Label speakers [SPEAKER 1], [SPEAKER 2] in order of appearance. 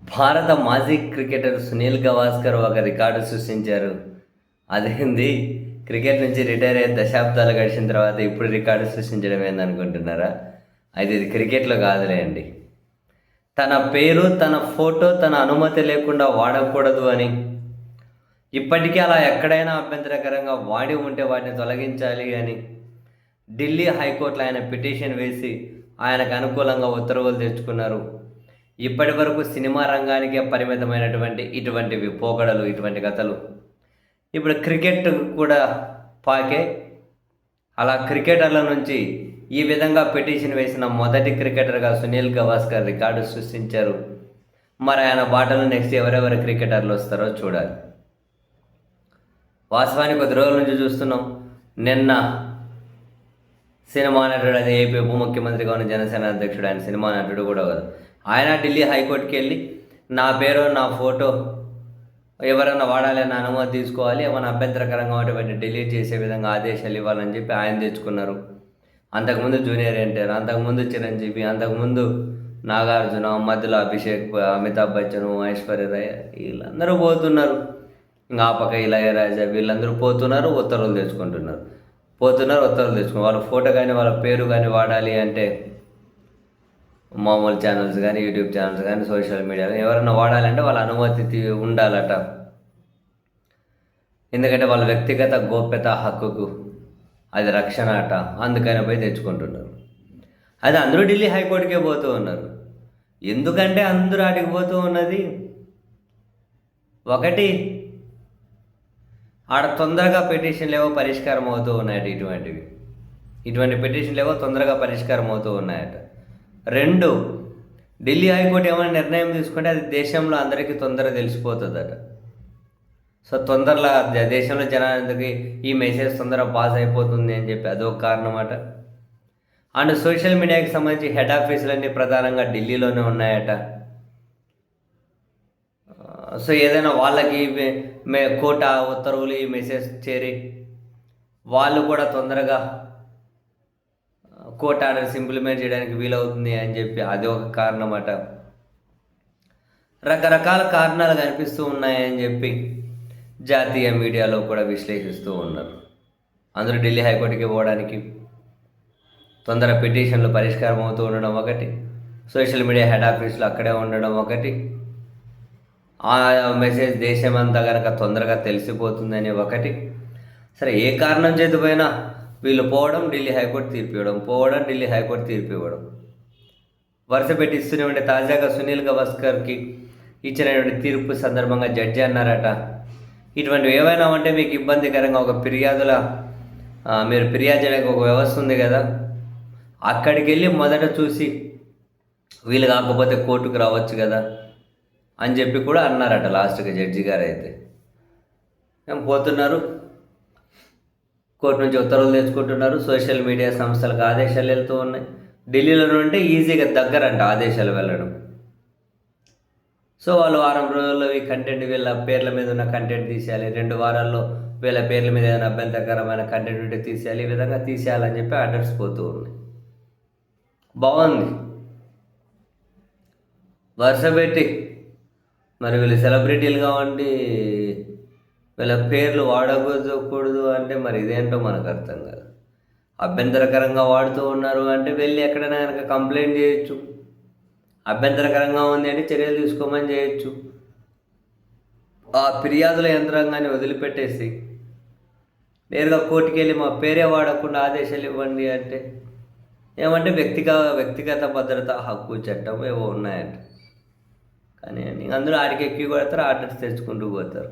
[SPEAKER 1] భారత మాజీ క్రికెటర్ సునీల్ గవాస్కర్ ఒక రికార్డు సృష్టించారు. అదేంది, క్రికెట్ నుంచి రిటైర్ అయ్యే దశాబ్దాలు గడిచిన తర్వాత ఇప్పుడు రికార్డు సృష్టించడం ఏందనుకుంటున్నారా? అయితే ఇది క్రికెట్లో కాదులేండి. తన పేరు, తన ఫోటో తన అనుమతి లేకుండా వాడకూడదు అని, ఇప్పటికీ అలా ఎక్కడైనా అభ్యంతరకరంగా వాడి ఉంటే వాటిని తొలగించాలి అని ఢిల్లీ హైకోర్టులో ఆయన పిటిషన్ వేసి ఆయనకు అనుకూలంగా ఉత్తర్వులు తెచ్చుకున్నారు. ఇప్పటి వరకు సినిమా రంగానికే పరిమితమైనటువంటి ఇటువంటివి పోకడలు, ఇటువంటి కథలు ఇప్పుడు క్రికెట్ కూడా పాకే. అలా క్రికెటర్ల నుంచి ఈ విధంగా పిటిషన్ వేసిన మొదటి క్రికెటర్గా సునీల్ గవాస్కర్ రికార్డు సృష్టించారు. మరి ఆయన బాటలో నెక్స్ట్ ఎవరెవరు క్రికెటర్లు వస్తారో చూడాలి. వాస్తవానికి కొద్ది రోజుల నుంచి చూస్తున్నాం. నిన్న సినిమా నటుడు, అది ఏపీ ఉప ముఖ్యమంత్రిగా ఉన్న జనసేన అధ్యక్షుడు, ఆయన సినిమా నటుడు కూడా కాదు, ఆయన ఢిల్లీ హైకోర్టుకి వెళ్ళి నా పేరు, నా ఫోటో ఎవరన్నా వాడాలని అనుమతి తీసుకోవాలి, ఏమైనా అభ్యంతరకరంగా ఉంటే డిలీట్ చేసే విధంగా ఆదేశాలు ఇవ్వాలని చెప్పి ఆయన తెచ్చుకున్నారు. అంతకుముందు జూనియర్ ఎన్టీఆర్, అంతకుముందు చిరంజీవి, అంతకుముందు నాగార్జున, మధ్యలో అభిషేక్, అమితాబ్ బచ్చన్, ఐశ్వర్య రాయ్, వీళ్ళందరూ పోతున్నారు. ఇంకా ఆ పక్క ఇళయరాజా, వీళ్ళందరూ పోతున్నారు, ఉత్తర్వులు తెచ్చుకుంటున్నారు. వాళ్ళ ఫోటో కానీ వాళ్ళ పేరు కానీ వాడాలి అంటే మామూలు ఛానల్స్ కానీ, యూట్యూబ్ ఛానల్స్ కానీ, సోషల్ మీడియాలో ఎవరైనా వాడాలంటే వాళ్ళ అనుమతి ఉండాలట. ఎందుకంటే వాళ్ళ వ్యక్తిగత గోప్యత హక్కుకు అది రక్షణ అట. అందుకని పోయి తెచ్చుకుంటున్నారు. అది అందరూ ఢిల్లీ హైకోర్టుకే పోతూ ఉన్నారు. ఎందుకంటే అందరూ ఆడికి పోతూ ఉన్నది ఒకటి, ఆడ తొందరగా పిటిషన్లు ఏవో పరిష్కారం అవుతూ ఉన్నాయట. ఇటువంటి పిటిషన్లు ఏవో తొందరగా పరిష్కారం అవుతూ ఉన్నాయట. రెండు, ఢిల్లీ హైకోర్టు ఏమైనా నిర్ణయం తీసుకుంటే అది దేశంలో అందరికీ తొందరగా తెలిసిపోతుందట. సో తొందరగా దేశంలో జనానికి ఈ మెసేజ్ తొందరగా పాస్ అయిపోతుంది అని చెప్పి అదొక కారణం అట. అండ్ సోషల్ మీడియాకి సంబంధించి హెడ్ ఆఫీసులన్నీ ప్రధానంగా ఢిల్లీలోనే ఉన్నాయట. సో ఏదైనా వాళ్ళకి కోట ఉత్తర్వులు ఈ మెసేజ్ చేరి వాళ్ళు కూడా తొందరగా కోర్ట్ ఆర్డర్స్ ఇంప్లిమెంట్ చేయడానికి వీలవుతుంది అని చెప్పి అది ఒక కారణం అట. రకరకాల కారణాలు కనిపిస్తూ ఉన్నాయని చెప్పి జాతీయ మీడియాలో కూడా విశ్లేషిస్తూ ఉన్నారు. అందరూ ఢిల్లీ హైకోర్టుకి పోవడానికి తొందర పిటిషన్లు పరిష్కారం అవుతూ ఉండడం ఒకటి, సోషల్ మీడియా హెడ్ ఆఫీసులు అక్కడే ఉండడం ఒకటి, ఆ మెసేజ్ దేశమంతా కనుక తొందరగా తెలిసిపోతుందని ఒకటి. సరే, ఏ కారణం చేతిపోయినా వీళ్ళు పోవడం, ఢిల్లీ హైకోర్టు తీర్పు ఇవ్వడం, వరుస పెట్టి ఇస్తూనే ఉండే. తాజాగా సునీల్ గవాస్కర్కి ఇచ్చినటువంటి తీర్పు సందర్భంగా జడ్జి అన్నారట, ఇటువంటివి ఏవైనా ఉంటే మీకు ఇబ్బందికరంగా ఒక మీరు ఫిర్యాదు చేయడానికి ఒక వ్యవస్థ ఉంది కదా, అక్కడికి వెళ్ళి మొదట చూసి వీళ్ళు కాకపోతే కోర్టుకు రావచ్చు కదా అని చెప్పి కూడా అన్నారట. లాస్ట్గా జడ్జి గారు అయితే ఏం పోతున్నారు, కోర్టు నుంచి ఉత్తర్వులు తెచ్చుకుంటున్నారు, సోషల్ మీడియా సంస్థలకు ఆదేశాలు వెళ్తూ ఉన్నాయి. ఢిల్లీలో ఉంటే ఈజీగా దగ్గరంట ఆదేశాలు వెళ్ళడం. సో వాళ్ళు వారం రోజుల్లో ఈ కంటెంట్ వీళ్ళ పేర్ల మీద ఉన్న కంటెంట్ తీసేయాలి, 2 వారాల్లో వీళ్ళ పేర్ల మీద ఏదైనా అభ్యంతరకరమైన కంటెంట్ ఉంటే తీసేయాలి, ఈ విధంగా తీసేయాలని చెప్పి ఆర్డర్స్ పోతూ ఉన్నాయి. బాగుంది, వరుస పెట్టి మరి వీళ్ళు సెలబ్రిటీలు కావండి, వీళ్ళ పేర్లు వాడకూడదు అంటే మరి ఇదేంటో మనకు అర్థం కాదు. అభ్యంతరకరంగా వాడుతూ ఉన్నారు అంటే వెళ్ళి ఎక్కడైనా కనుక కంప్లైంట్ చేయొచ్చు, అభ్యంతరకరంగా ఉంది అంటే చర్యలు తీసుకోమని చేయొచ్చు. ఆ ఫిర్యాదుల యంత్రాంగాన్ని వదిలిపెట్టేసి నేరుగా కోర్టుకి వెళ్ళి మా పేరే వాడకుండా ఆదేశాలు ఇవ్వండి అంటే ఏమంటే వ్యక్తిగత భద్రత హక్కు చట్టం ఏవో ఉన్నాయంట. కానీ అందరూ ఆడికి ఎక్కి కొడతారు, ఆర్డర్స్ తెచ్చుకుంటూ పోతారు.